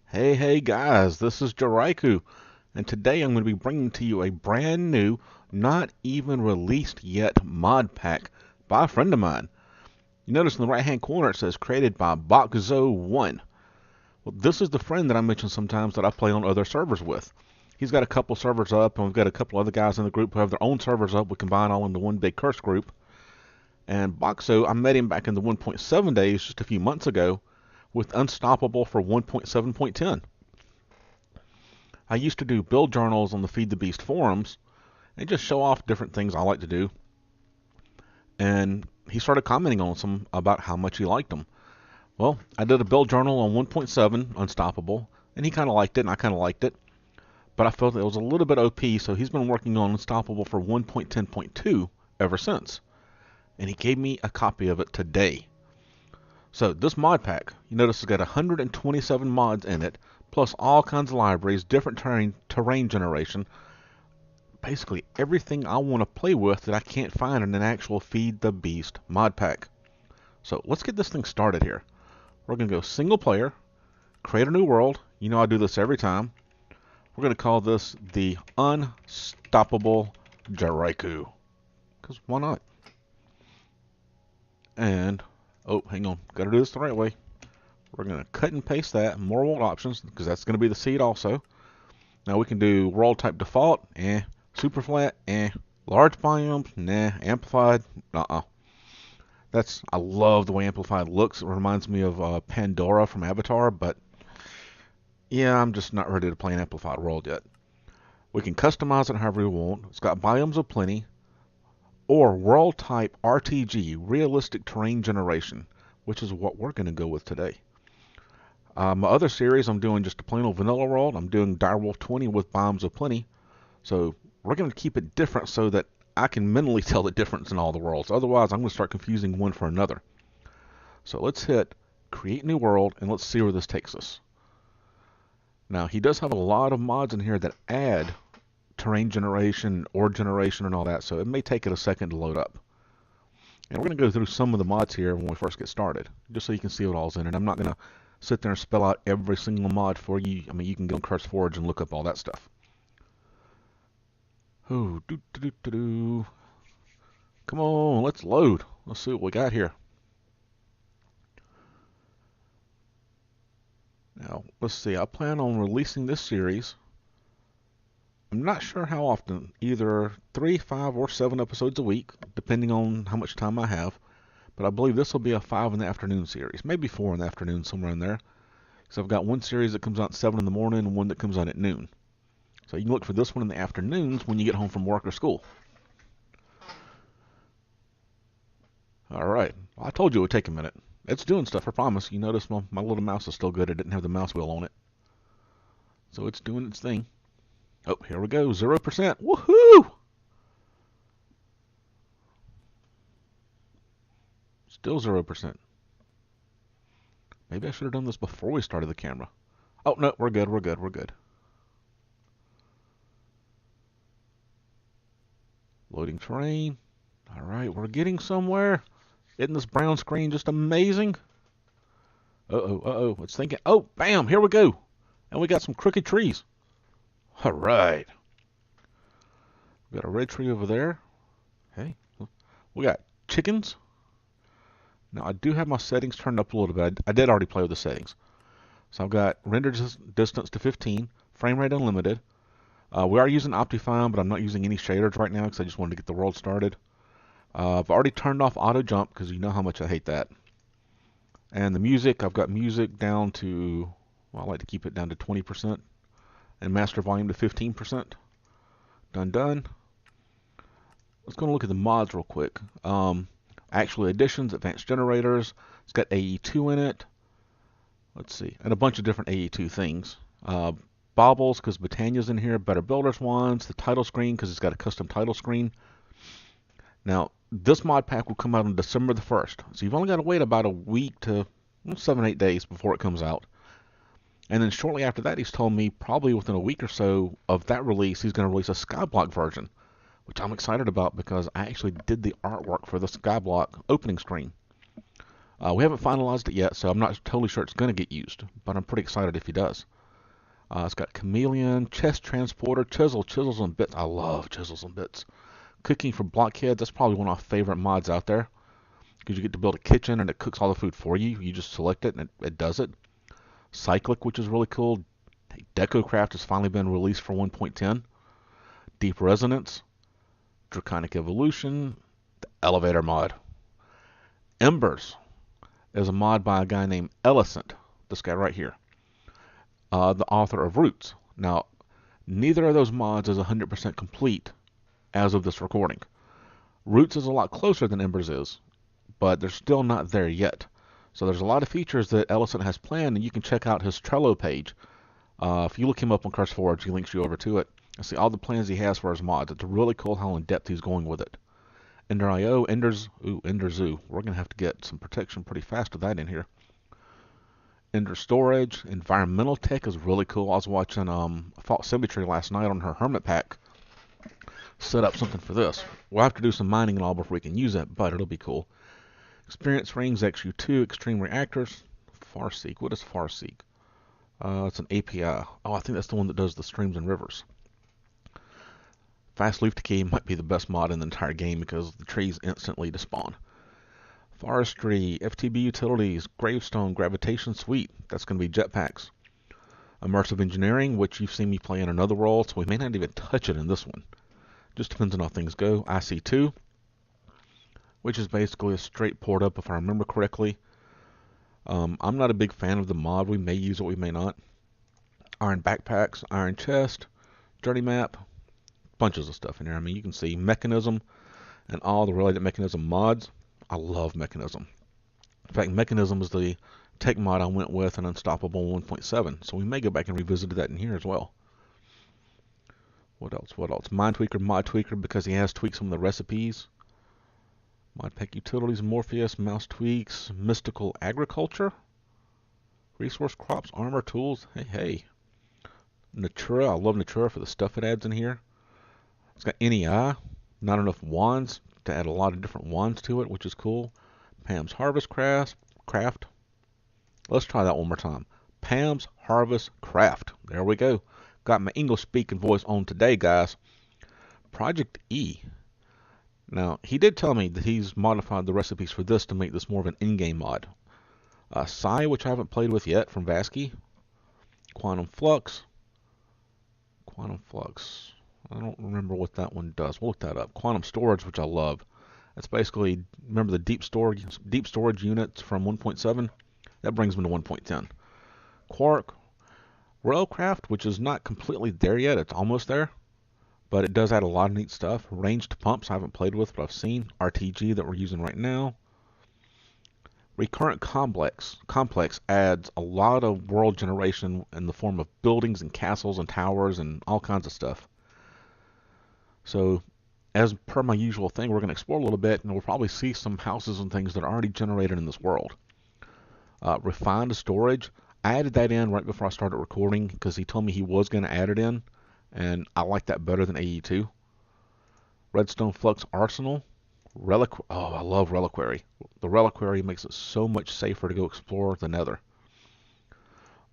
Hey guys, this is JaRyCu, and today I'm going to be bringing to you a brand new, not even released yet mod pack by a friend of mine. You notice in the right hand corner it says created by Boxzo1. Well, this is the friend that I mention sometimes that I play on other servers with. He's got a couple servers up, and we've got a couple other guys in the group who have their own servers up. We combine all into one big curse group. And Boxzo, I met him back in the 1.7 days just a few months ago with Unstoppable for 1.7.10. I used to do build journals on the Feed the Beast forums and just show off different things I like to do. And he started commenting on some about how much he liked them. Well, I did a build journal on 1.7 Unstoppable, and he kind of liked it, and I kind of liked it. But I felt it was a little bit OP, so he's been working on Unstoppable for 1.10.2 ever since. And he gave me a copy of it today. So this mod pack, you notice it's got 127 mods in it, plus all kinds of libraries, different terrain generation, basically everything I want to play with that I can't find in an actual Feed the Beast mod pack. So let's get this thing started here. We're going to go single player, create a new world. You know I do this every time. We're going to call this the Unstoppable JaRyCu, because why not? And, oh, hang on, got to do this the right way. We're going to cut and paste that, more world options, because that's going to be the seed also. Now we can do world type default, super flat, large biomes, nah, amplified, I love the way amplified looks. It reminds me of Pandora from Avatar, but yeah, I'm just not ready to play an amplified world yet. We can customize it however we want. It's got biomes of plenty, or world type RTG, realistic terrain generation, which is what we're going to go with today. My other series, I'm doing just a plain old vanilla world. I'm doing Direwolf 20 with Bombs of Plenty. So we're going to keep it different so that I can mentally tell the difference in all the worlds. Otherwise, I'm going to start confusing one for another. So let's hit Create New World, and let's see where this takes us. Now, he does have a lot of mods in here that add terrain generation, ore generation, and all that, so it may take it a second to load up. And we're going to go through some of the mods here when we first get started, just so you can see what all's in it. I'm not going to sit there and spell out every single mod for you. I mean, you can go on CurseForge and look up all that stuff. Oh, come on, let's load. Let's see what we got here. Now, let's see. I plan on releasing this series. I'm not sure how often, either 3, 5, or 7 episodes a week, depending on how much time I have. But I believe this will be a 5 in the afternoon series, maybe 4 in the afternoon, somewhere in there. So I've got one series that comes out at 7 in the morning and one that comes out at noon. So you can look for this one in the afternoons when you get home from work or school. Alright, well, I told you it would take a minute. It's doing stuff, I promise. You notice my little mouse is still good. It didn't have the mouse wheel on it. So it's doing its thing. Oh, here we go, 0%. Woohoo! Still 0%. Maybe I should have done this before we started the camera. Oh, no, we're good. Loading terrain. Alright, we're getting somewhere. Isn't this brown screen just amazing? Uh-oh, it's thinking. Oh, bam, here we go. And we got some crooked trees. Alright. We got a red tree over there. Hey, we got chickens. Now, I do have my settings turned up a little bit. I did already play with the settings. So I've got render distance to 15, frame rate unlimited. We are using Optifine, but I'm not using any shaders right now because I just wanted to get the world started. I've already turned off auto jump because you know how much I hate that. And the music, I've got music down to, well, I like to keep it down to 20% and master volume to 15%. Done. Let's go and look at the mods real quick. Actual additions, advanced generators. It's got AE2 in it. Let's see, and a bunch of different AE2 things. Baubles, because Britannia's in here. Better Builders ones. The title screen, because it's got a custom title screen. Now, this mod pack will come out on December the 1st. So you've only got to wait about a week to 7-8 days before it comes out. And then shortly after that, he's told me probably within a week or so of that release, he's going to release a Skyblock version, which I'm excited about because I actually did the artwork for the Skyblock opening screen. We haven't finalized it yet, so I'm not totally sure it's going to get used, but I'm pretty excited if he does. It's got chameleon, chest transporter, chisels and bits. I love chisels and bits. Cooking for blockheads, that's probably one of my favorite mods out there because you get to build a kitchen and it cooks all the food for you. You just select it and it does it. Cyclic, which is really cool. DecoCraft has finally been released for 1.10. Deep Resonance, Draconic Evolution, the Elevator mod. Embers is a mod by a guy named Ellicent, this guy right here, the author of Roots. Now, neither of those mods is 100% complete as of this recording. Roots is a lot closer than Embers is, but they're still not there yet. So there's a lot of features that Ellicent has planned, and you can check out his Trello page. If you look him up on CurseForge, he links you over to it. And see all the plans he has for his mods. It's really cool how in depth he's going with it. Ender.io, Ender.zoo. We're going to have to get some protection pretty fast with that in here. Ender Storage, Environmental Tech is really cool. I was watching Fault Symmetry last night on her Hermit Pack. Set up something for this. We'll have to do some mining and all before we can use it, but it'll be cool. Experience Rings, XU2, Extreme Reactors, Farseek. What is Farseek? It's an API. Oh, I think that's the one that does the streams and rivers. Fast Leaf Decay might be the best mod in the entire game because the trees instantly despawn. Forestry, FTB Utilities, Gravestone, Gravitation Suite. That's going to be jetpacks. Immersive Engineering, which you've seen me play in another role, so we may not even touch it in this one. Just depends on how things go. IC2, which is basically a straight port up if I remember correctly. I'm not a big fan of the mod. We may use it, we may not. Iron Backpacks, Iron Chest, Journey Map, bunches of stuff in there. I mean, you can see Mechanism and all the related Mechanism mods. I love Mechanism. In fact, Mechanism is the tech mod I went with in Unstoppable 1.7, so we may go back and revisit that in here as well. What else? Mind Tweaker, Mod Tweaker, because he has tweaked some of the recipes. Modpack Utilities, Morpheus, Mouse Tweaks, Mystical Agriculture, Resource Crops, Armor Tools. Hey. Natura, I love Natura for the stuff it adds in here. It's got NEI, not enough wands to add a lot of different wands to it, which is cool. Pam's Harvest Craft. Let's try that one more time. Pam's Harvest Craft. There we go. Got my English speaking voice on today, guys. Project E. Now, he did tell me that he's modified the recipes for this to make this more of an in-game mod. Psi, which I haven't played with yet, from Vasky. Quantum Flux. I don't remember what that one does. We'll look that up. Quantum Storage, which I love. That's basically, remember the deep storage units from 1.7? That brings them to 1.10. Quark. Railcraft, which is not completely there yet. It's almost there. But it does add a lot of neat stuff. Ranged pumps I haven't played with, but I've seen. RTG that we're using right now. Recurrent Complex adds a lot of world generation in the form of buildings and castles and towers and all kinds of stuff. So, as per my usual thing, we're going to explore a little bit, and we'll probably see some houses and things that are already generated in this world. Refined Storage. I added that in right before I started recording because he told me he was going to add it in. And I like that better than AE2. Redstone Flux Arsenal. I love Reliquary. The Reliquary makes it so much safer to go explore the Nether.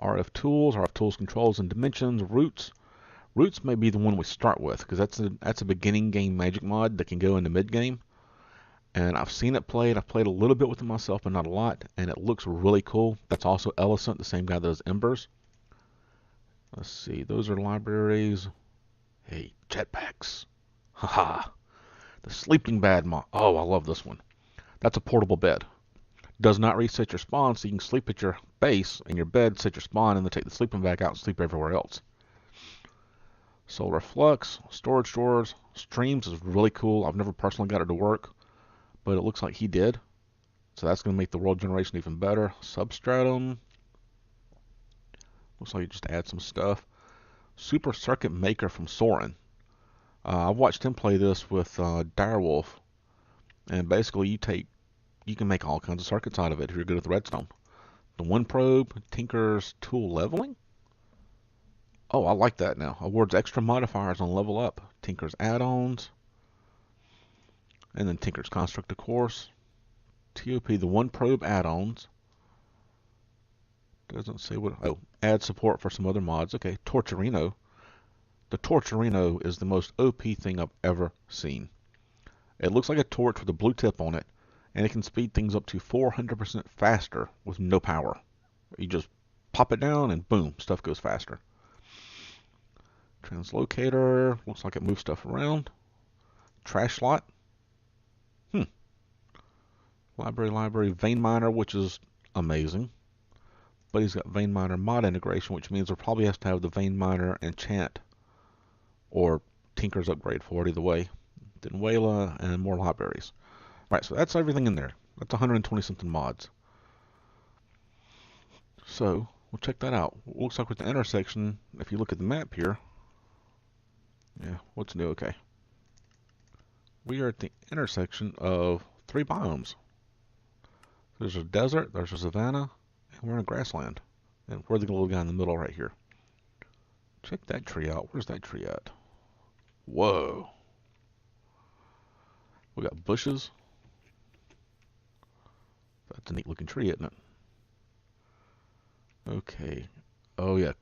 RF Tools Controls and Dimensions. Roots. Roots may be the one we start with because that's a beginning game magic mod that can go into mid game. And I've seen it played. I've played a little bit with it myself, but not a lot. And it looks really cool. That's also Ellicent, the same guy that does Embers. Let's see, those are libraries. Hey, jetpacks. Haha. The sleeping bag mod. Oh, I love this one. That's a portable bed. Does not reset your spawn, so you can sleep at your base in your bed, set your spawn, and then take the sleeping bag out and sleep everywhere else. Solar Flux, storage drawers, streams is really cool. I've never personally got it to work, but it looks like he did. So that's going to make the world generation even better. Substratum. Looks like you just add some stuff. Super Circuit Maker from Soren. I've watched him play this with Direwolf, and basically you can make all kinds of circuits out of it if you're good with redstone. The One Probe, Tinker's Tool Leveling. Oh, I like that now. Awards extra modifiers on level up. Tinker's Add-ons, and then Tinker's Construct, of course. TOP, the One Probe add-ons. Doesn't say what. Oh, add support for some other mods. Okay, Torturino. The Torturino is the most OP thing I've ever seen. It looks like a torch with a blue tip on it, and it can speed things up to 400% faster with no power. You just pop it down and boom, stuff goes faster. Translocator, looks like it moves stuff around. Trash slot. Library, Vein Miner, which is amazing. But he's got Vein Miner mod integration, which means there probably has to have the Vein Miner enchant or Tinker's upgrade for it either way. Then Wayla and more libraries. Right, so that's everything in there. That's 120 something mods. So we'll check that out. It looks like with the intersection, if you look at the map here, yeah, what's new? Okay. We are at the intersection of 3 biomes. There's a desert, there's a savanna, and we're in a grassland. And we're the little guy in the middle right here. Check that tree out. Where's that tree at? Whoa. We got bushes. That's a neat looking tree, isn't it? Okay. Oh yeah.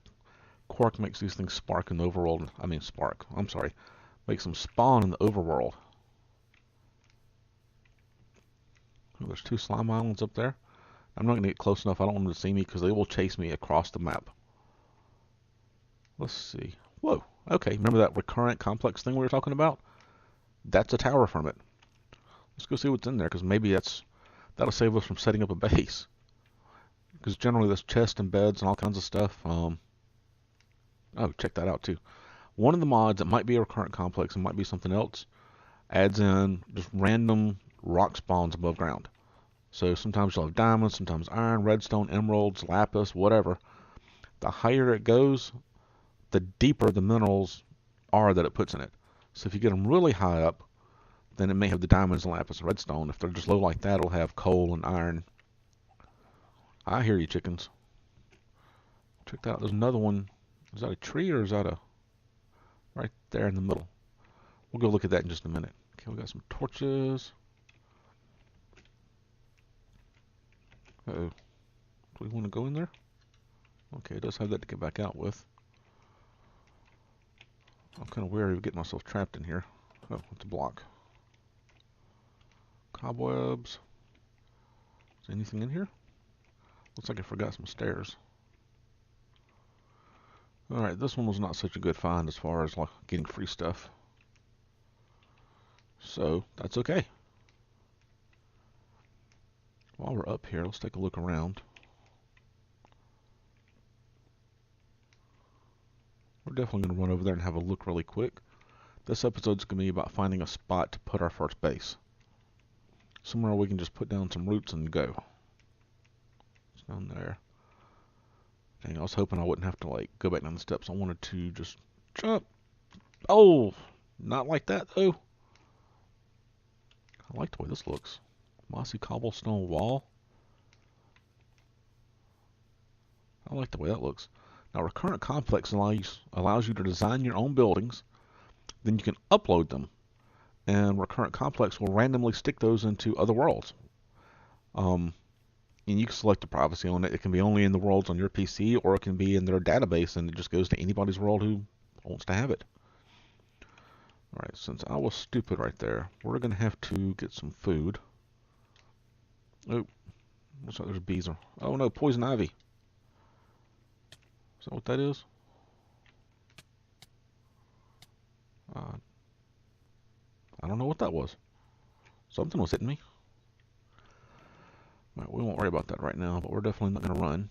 Quark makes these things spark in the overworld. I mean spark. I'm sorry. Makes them spawn in the overworld. Oh, there's 2 slime islands up there. I'm not going to get close enough. I don't want them to see me because they will chase me across the map. Let's see. Whoa. Okay. Remember that recurrent complex thing we were talking about? That's a tower from it. Let's go see what's in there because maybe that'll save us from setting up a base. Because generally there's chests and beds and all kinds of stuff. Oh, check that out too. One of the mods that might be a recurrent complex and might be something else adds in just random rock spawns above ground. So sometimes you'll have diamonds, sometimes iron, redstone, emeralds, lapis, whatever. The higher it goes, the deeper the minerals are that it puts in it. So if you get them really high up, then it may have the diamonds and lapis and redstone. If they're just low like that, it'll have coal and iron. I hear you, chickens. Check that out. There's another one. Is that a tree or is that a... right there in the middle? We'll go look at that in just a minute. Okay, we got some torches. Uh-oh. Do we want to go in there? Okay, it does have that to get back out with. I'm kind of wary of getting myself trapped in here. Oh, it's a block. Cobwebs. Is there anything in here? Looks like I forgot some stairs. Alright, this one was not such a good find as far as like getting free stuff. So, that's okay. While we're up here, let's take a look around. We're definitely going to run over there and have a look really quick. This episode's going to be about finding a spot to put our first base. Somewhere we can just put down some roots and go. It's down there. Dang, I was hoping I wouldn't have to like go back down the steps. I wanted to just jump. Oh, not like that though. I like the way this looks. Mossy cobblestone wall. I like the way that looks. Now, recurrent complex allows you to design your own buildings. Then you can upload them. And recurrent complex will randomly stick those into other worlds. And you can select the privacy on it. It can be only in the worlds on your PC, or it can be in their database, and it just goes to anybody's world who wants to have it. Alright, since I was stupid right there, we're going to have to get some food. Oh, looks like there's bees. Oh no, poison ivy. Is that what that is? I don't know what that was. Something was hitting me. Right, we won't worry about that right now, but we're definitely not going to run.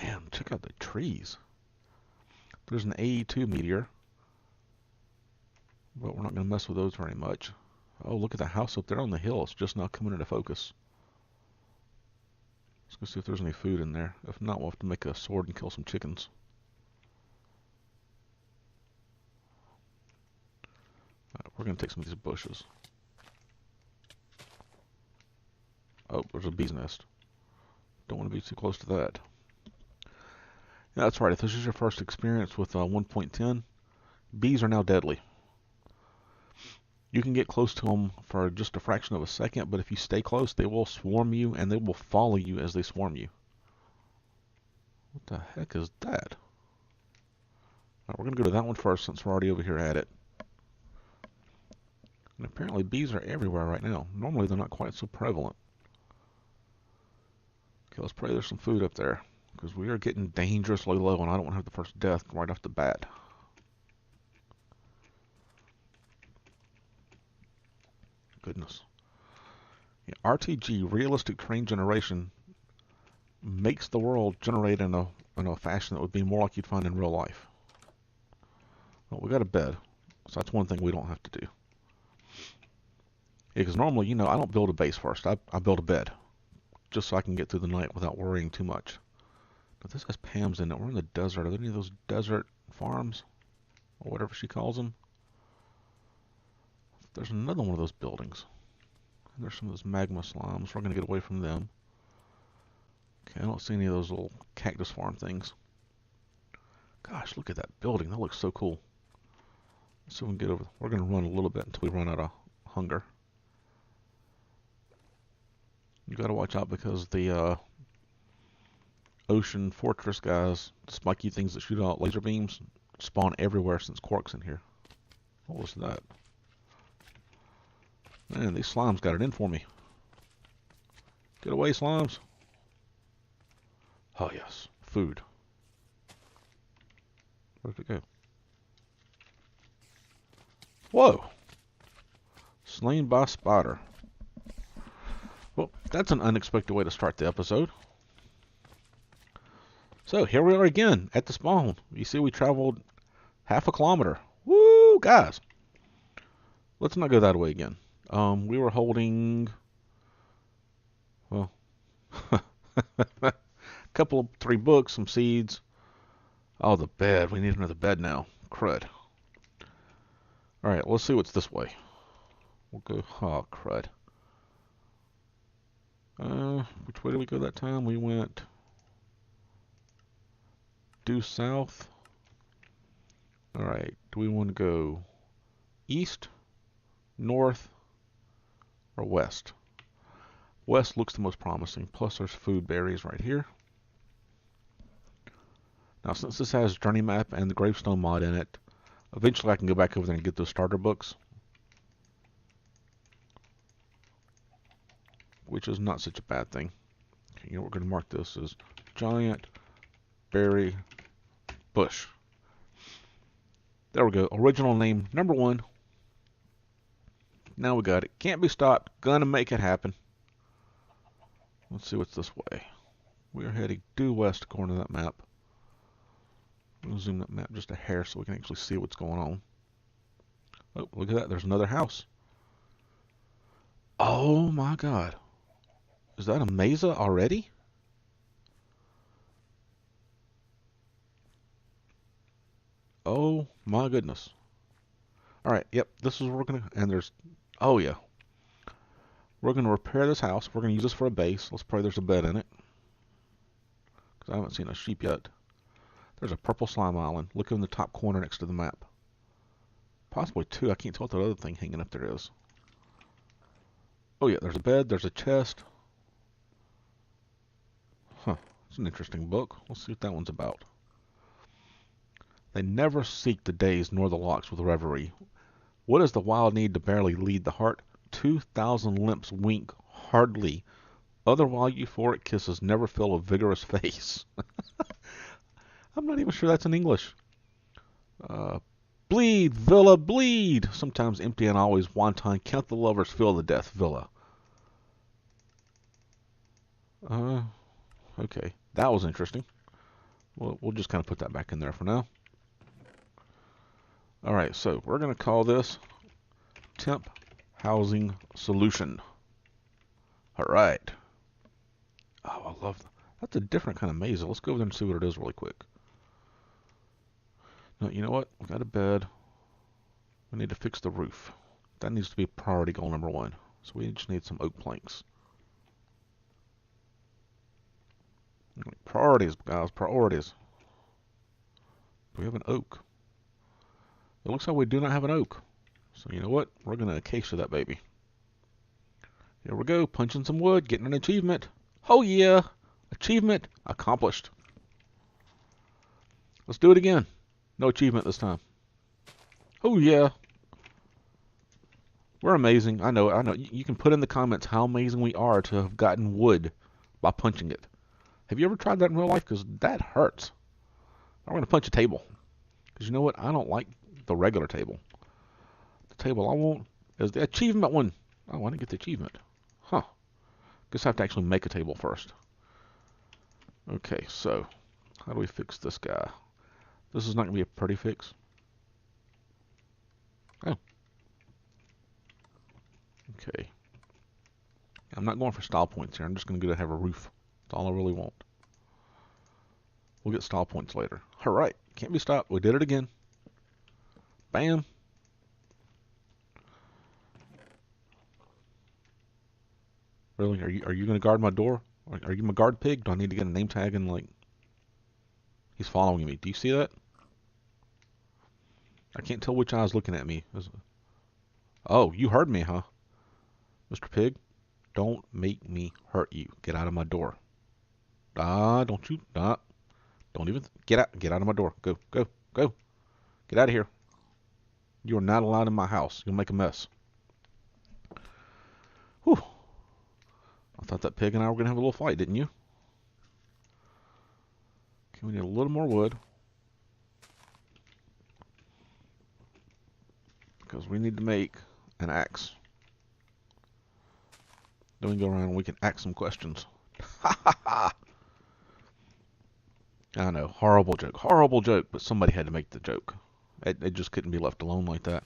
Man, check out the trees. There's an AE2 meteor. But we're not going to mess with those very much. Oh, look at the house up there on the hill. It's just now coming into focus. Let's go see if there's any food in there. If not, we'll have to make a sword and kill some chickens. Right, we're going to take some of these bushes. Oh, there's a bee's nest. Don't want to be too close to that. Yeah, that's right. If this is your first experience with 1.10, bees are now deadly. You can get close to them for just a fraction of a second, but if you stay close, they will swarm you, and they will follow you as they swarm you. What the heck is that? Alright, we're going to go to that one first since we're already over here at it. And apparently bees are everywhere right now. Normally they're not quite so prevalent. Okay, let's pray there's some food up there, because we are getting dangerously low and I don't want to have the first death right off the bat. Goodness. Yeah, RTG, Realistic Train Generation, makes the world generate in a fashion that would be more like you'd find in real life. Well, we got a bed, so that's one thing we don't have to do. Because normally, you know, I don't build a base first. I build a bed, just so I can get through the night without worrying too much. But this has Pam's in it. We're in the desert. Are there any of those desert farms? Or whatever she calls them? There's another one of those buildings. And there's some of those magma slimes. We're going to get away from them. Okay, I don't see any of those little cactus farm things. Gosh, look at that building. That looks so cool. Let's see if we can get over. We're going to run a little bit until we run out of hunger. You got to watch out because the ocean fortress guys, spiky things that shoot out laser beams, spawn everywhere since Quark's in here. What was that? Man, these slimes got it in for me. Get away, slimes. Oh, yes. Food. Where did it go? Whoa. Slain by spider. Well, that's an unexpected way to start the episode. So, here we are again at the spawn. You see we traveled half a kilometer. Woo, guys. Let's not go that way again. We were holding, well, a couple of 3 books, some seeds. Oh, the bed. We need another bed now. Crud. Alright, let's see what's this way. We'll go, oh, crud. Which way did we go that time? We went due south. Alright, do we want to go east, north, or west? West looks the most promising. Plus there's food berries right here. Now since this has Journey Map and the Gravestone mod in it, eventually I can go back over there and get those starter books. Which is not such a bad thing. Okay, you know, we're going to mark this as giant berry bush. There we go. Original name number 1. Now we got it. Can't be stopped. Gonna make it happen. Let's see what's this way. We are heading due west according to that map. We'll zoom that map just a hair so we can actually see what's going on. Oh, look at that. There's another house. Oh my god. Is that a mesa already? Oh my goodness. Alright, yep, this is where we're gonna, and there's, oh yeah. We're gonna repair this house. We're gonna use this for a base. Let's pray there's a bed in it. Because I haven't seen a sheep yet. There's a purple slime island. Look in the top corner next to the map. Possibly 2. I can't tell what that other thing hanging up there is. Oh yeah, there's a bed. There's a chest. Huh. It's an interesting book. Let's see what that one's about. They never seek the days nor the locks with reverie. What is the wild need to barely lead the heart? 2,000 limps wink hardly. Other wild euphoric kisses never fill a vigorous face. I'm not even sure that's in English. Bleed, Villa, bleed. Sometimes empty and always wanton. Count the lovers, fill the death villa. Okay. That was interesting. We'll just kind of put that back in there for now. Alright, so we're going to call this Temp Housing Solution. Alright. Oh, I love that. That's a different kind of maze. Let's go over there and see what it is really quick. No, you know what? We got a bed. We need to fix the roof. That needs to be priority goal number 1. So we just need some oak planks. Priorities, guys. Priorities. Do we have an oak? It looks like we do not have an oak. So you know what? We're going to acacia that baby. Here we go. Punching some wood. Getting an achievement. Oh yeah! Achievement accomplished. Let's do it again. No achievement this time. Oh, yeah. We're amazing. I know, I know. You can put in the comments how amazing we are to have gotten wood by punching it. Have you ever tried that in real life? Because that hurts. I'm going to punch a table. Because you know what? I don't like the regular table. The table I want is the achievement one. Oh, I didn't get the achievement. Huh. Guess I have to actually make a table first. Okay, so how do we fix this guy? This is not going to be a pretty fix. Oh. Okay. I'm not going for style points here. I'm just going to go to have a roof. That's all I really want. We'll get style points later. All right. Can't be stopped. We did it again. Bam. Really? Are you going to guard my door? Are you my guard pig? Do I need to get a name tag and like... He's following me. Do you see that? I can't tell which eye's looking at me. Oh, you heard me, huh? Mr. Pig, don't make me hurt you. Get out of my door. Don't you? Don't even... Get out. Get out of my door. Go, go, go. Get out of here. You are not allowed in my house. You'll make a mess. Whew. I thought that pig and I were going to have a little fight, didn't you? Okay, we need a little more wood. Because we need to make an axe. Then we can go around and we can ask some questions. Ha ha ha! I know, horrible joke, but somebody had to make the joke. It just couldn't be left alone like that.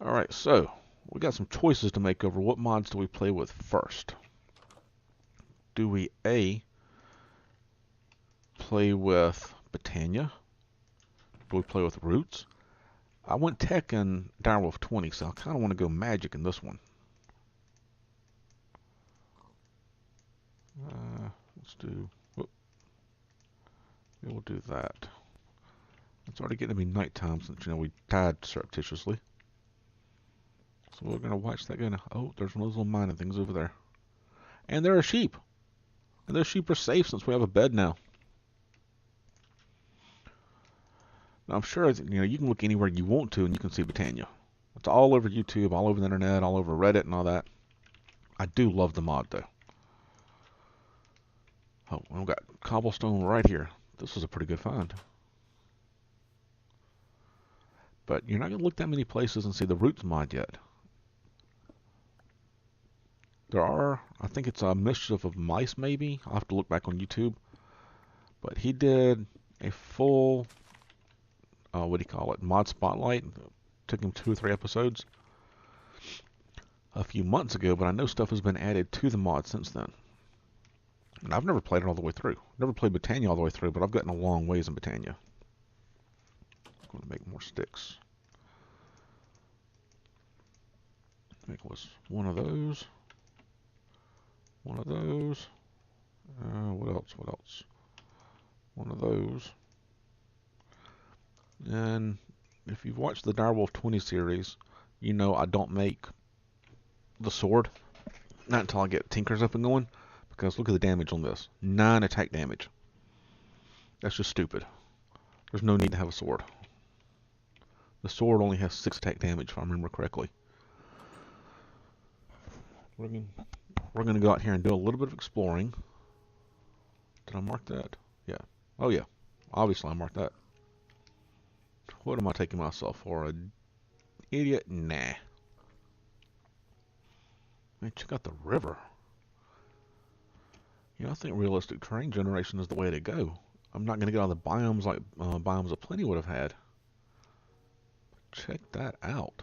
Alright, so, we got some choices to make over what mods do we play with first. Do we A, play with Botania? Do we play with Roots? I went Tech in Direwolf 20, so I kind of want to go Magic in this one. Let's do... We'll do that. It's already getting to be nighttime since, we died surreptitiously. So we're going to watch that guy now. Oh, there's one of those little mining things over there. And there are sheep. And those sheep are safe since we have a bed now. Now I'm sure, you can look anywhere you want to and you can see Botania. It's all over YouTube, all over the internet, all over Reddit and all that. I do love the mod though. Oh, we've got cobblestone right here. This was a pretty good find. But you're not going to look that many places and see the Roots mod yet. There are, I think it's a Mischief of Mice maybe. I'll have to look back on YouTube. But he did a full, mod spotlight. Took him 2 or 3 episodes a few months ago, but I know stuff has been added to the mod since then. And I've never played it all the way through. Never played Botania all the way through, but I've gotten a long ways in Botania. I'm going to make more sticks. I think it was one of those. One of those. What else? What else? One of those. And if you've watched the Direwolf 20 series, you know I don't make the sword. Not until I get Tinkers up and going. Because look at the damage on this. 9 attack damage. That's just stupid. There's no need to have a sword. The sword only has 6 attack damage if I remember correctly. We're going to go out here and do a little bit of exploring. Did I mark that? Yeah. Oh yeah. Obviously I marked that. What am I taking myself for? An idiot? Nah. Man, check out the river. I think realistic terrain generation is the way to go. I'm not going to get all the biomes like Biomes of Plenty would have had. Check that out.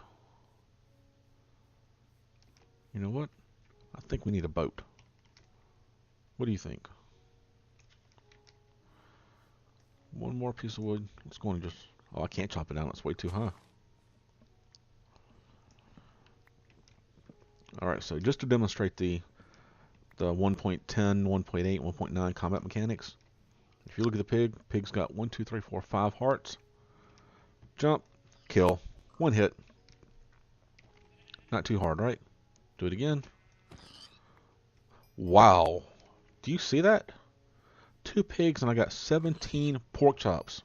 You know what? I think we need a boat. What do you think? One more piece of wood. Let's go and just... Oh, I can't chop it down. It's way too high. Alright, so just to demonstrate the 1.10, 1.8, 1.9 combat mechanics. If you look at the pig, pig's got 1, 2, 3, 4, 5 hearts. Jump, kill, 1 hit. Not too hard, right? Do it again. Wow. Do you see that? 2 pigs, and I got 17 pork chops.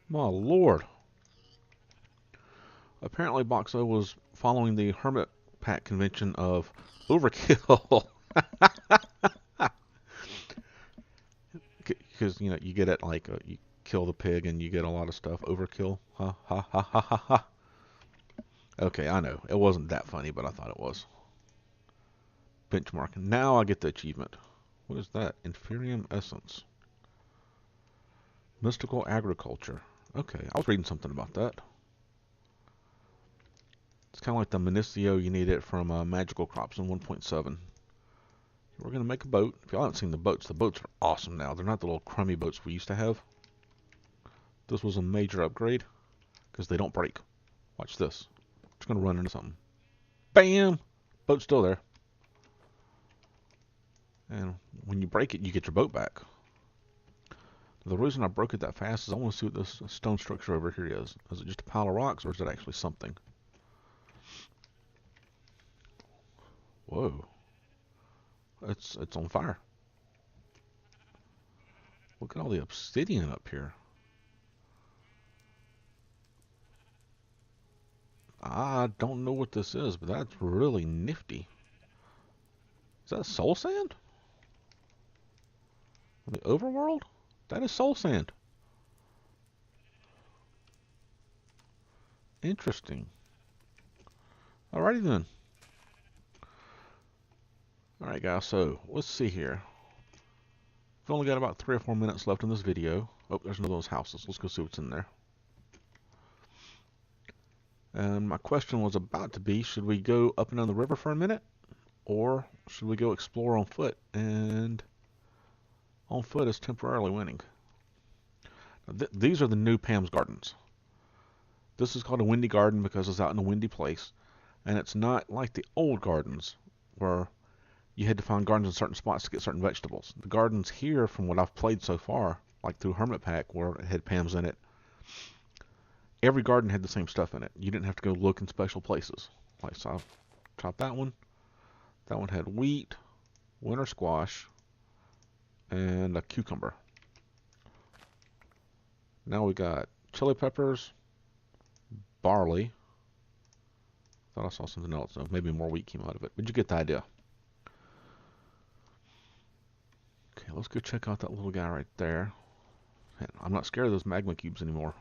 My lord. Apparently Boxo was following the hermit pack convention of overkill. Because, you know, you get it like, you kill the pig and you get a lot of stuff. Overkill. Ha ha ha ha ha ha. Okay, I know. It wasn't that funny, but I thought it was. Benchmark. Now I get the achievement. What is that? Inferium Essence. Mystical Agriculture. Okay, I was reading something about that. It's kind of like the Minicio, you need it from Magical Crops in 1.7. We're going to make a boat. If y'all haven't seen the boats are awesome now. They're not the little crummy boats we used to have. This was a major upgrade because they don't break. Watch this. It's going to run into something. Bam! Boat's still there. And when you break it, you get your boat back. The reason I broke it that fast is I want to see what this stone structure over here is. Is it just a pile of rocks or is it actually something? Whoa. It's on fire. Look at all the obsidian up here. I don't know what this is, but that's really nifty. Is that soul sand? The overworld? That is soul sand. Interesting. Alrighty then. Alright guys, so let's see here. We've only got about 3 or 4 minutes left in this video. Oh, there's another one of those houses. Let's go see what's in there. And my question was about to be, should we go up and down the river for a minute? Or should we go explore on foot? And on foot is temporarily winning. Now, these are the new Pam's Gardens. This is called a windy garden because it's out in a windy place. And it's not like the old gardens where you had to find gardens in certain spots to get certain vegetables. The gardens here, from what I've played so far, like through Hermit Pack where it had Pam's in it, every garden had the same stuff in it. You didn't have to go look in special places. Like, so I've chopped that one. That one had wheat, winter squash, and a cucumber. Now we got chili peppers, barley. Thought I saw something else. So maybe more wheat came out of it. But you get the idea. Okay, let's go check out that little guy right there. Man, I'm not scared of those magma cubes anymore.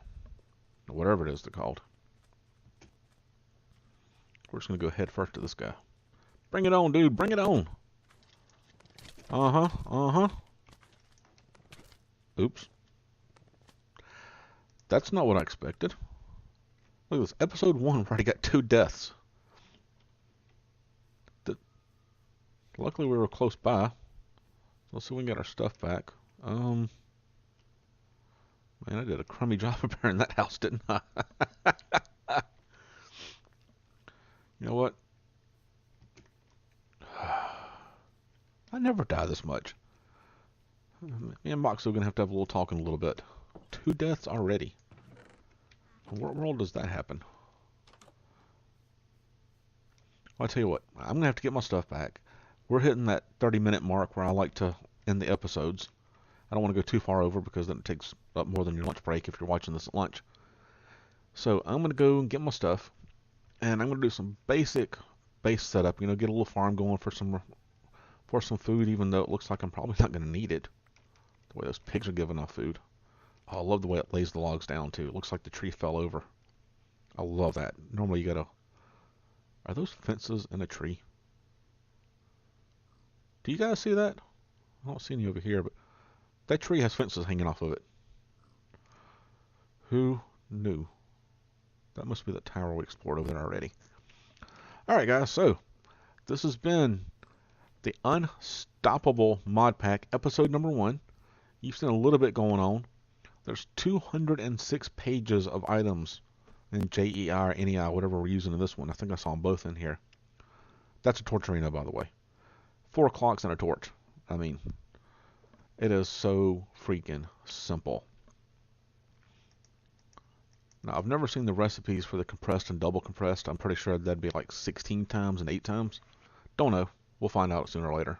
Or whatever it is they're called. We're just going to go head first to this guy. Bring it on, dude. Bring it on. Uh-huh. Uh-huh. Oops. That's not what I expected. Look at this. Episode 1 already got 2 deaths. Luckily we were close by. Let's see if we can get our stuff back. Man, I did a crummy job preparing that house, didn't I? You know what? I never die this much. Me and Moxo are going to have a little talk in a little bit. 2 deaths already. In what world does that happen? Well, I'll tell you what. I'm going to have to get my stuff back. We're hitting that 30-minute mark where I like to end the episodes. I don't want to go too far over because then it takes up more than your lunch break if you're watching this at lunch. So I'm going to go and get my stuff. And I'm going to do some base setup. You know, get a little farm going for some food, even though it looks like I'm probably not going to need it. The way those pigs are giving off food. Oh, I love the way it lays the logs down too. It looks like the tree fell over. I love that. Normally you gotta... Are those fences in a tree? Do you guys see that? I don't see any over here, but that tree has fences hanging off of it. Who knew? That must be the tower we explored over there already. Alright guys, so this has been the Unstoppable Mod Pack, episode number 1. You've seen a little bit going on. There's 206 pages of items in JEI or NEI, whatever we're using in this one. I think I saw them both in here. That's a Torturino, by the way. 4 clocks and a torch. I mean, it is so freaking simple. Now, I've never seen the recipes for the compressed and double compressed. I'm pretty sure that'd be like 16 times and 8 times. Don't know. We'll find out sooner or later.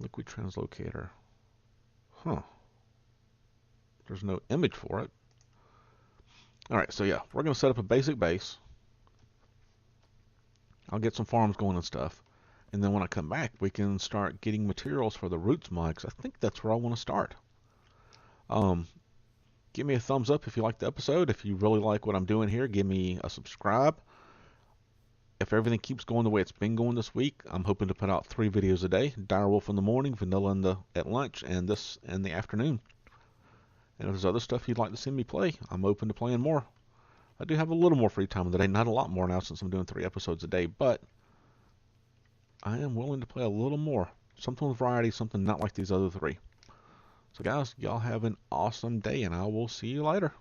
Liquid translocator. Huh. There's no image for it. Alright, so yeah, we're going to set up a basic base. I'll get some farms going and stuff. And then when I come back, we can start getting materials for the roots mod, 'cause I think that's where I want to start. Give me a thumbs up if you like the episode. If you really like what I'm doing here, give me a subscribe. If everything keeps going the way it's been going this week, I'm hoping to put out 3 videos a day. Direwolf in the morning, Vanilla at lunch, and this in the afternoon. And if there's other stuff you'd like to see me play, I'm open to playing more. I do have a little more free time in the day, not a lot more now since I'm doing 3 episodes a day, but I am willing to play a little more. Something with variety, something not like these other 3. So guys, y'all have an awesome day, and I will see you later.